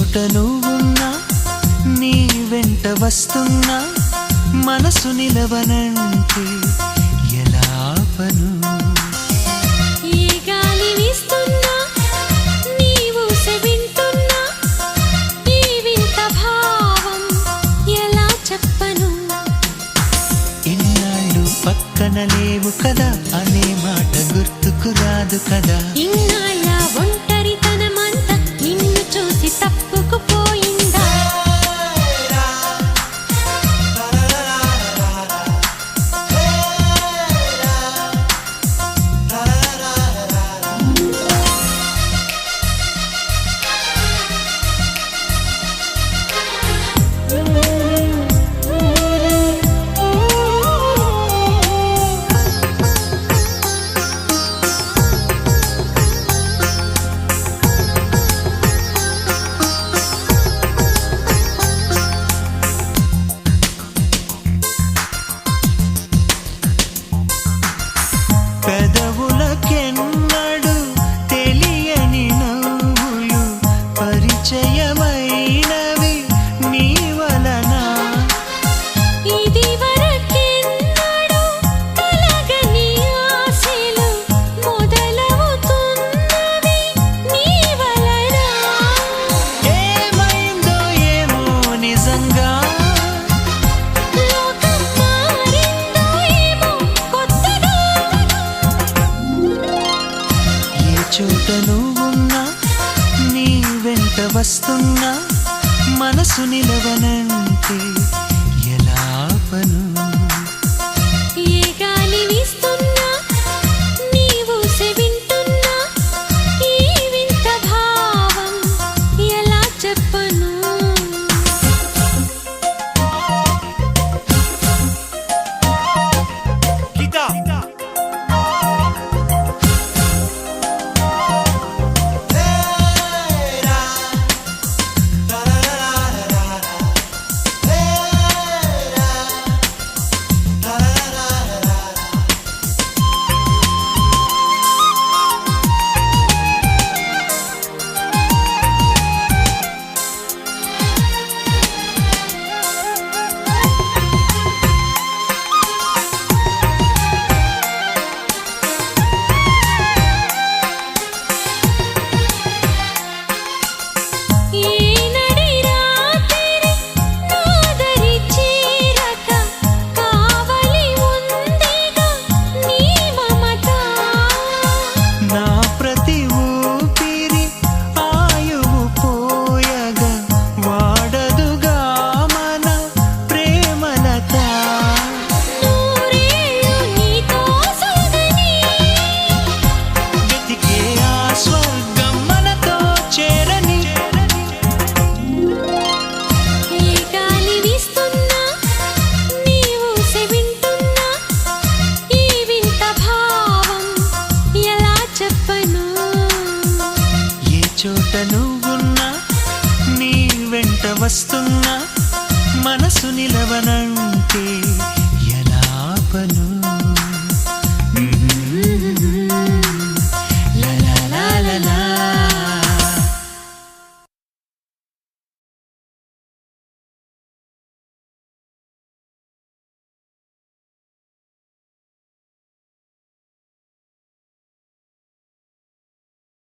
చోట నువ్వున్నా నీ వెంట వస్తున్నా మనసు నిలవనంటే ఎలా ఆపను ఏ గాలి వీస్తున్నా నీవు వింటున్నా ఈ వింత భావం ఎలా చెప్పను ఇన్నాళ్ళు పక్కన లేవు కదా అనే మాట గుర్తుకు రాదు కదా ఇన్నాళ్ళ ఒంటరితనమంతా నిన్ను చూసి తప్పుకుపోయిందా పెదవులకెన్నడు తెలియని నవ్వులు పరిచయమైనవి నీ వలన ఇది వరకెన్నడూ కలగని ఆశలు మొదలవుతున్నవి నీ వలన ఏమైందో ఏమో నిజంగా లోకం మారిందో ఏమో కొత్తగా ఏ చోట నువ్వున్నా నీ వెంట వస్తున్నా మనసు నిలవనంటే ఎలా ఆపను ఏ గాలి వీస్తున్నా నీవు వింటున్నా ఈ వింత భావం ఎలా చెప్పను ఏనడి రాత్రి నాదరి చీరక కావలి ఉందిగా నీ మమత నా ప్రతి ఊపిరి ఆయువు పోయగా వాడదుగా మన ప్రేమలత నూరేళ్ళు నీతో సాగని వెతికే ఆ స్వర్గం మనతో చేరని ఏ గాలి వీస్తున్నా నీవు వింటున్నా ఈ వింత భావం ఎలా చెప్పను ఏ చోట నువ్వున్నా నీ వెంట వస్తున్నా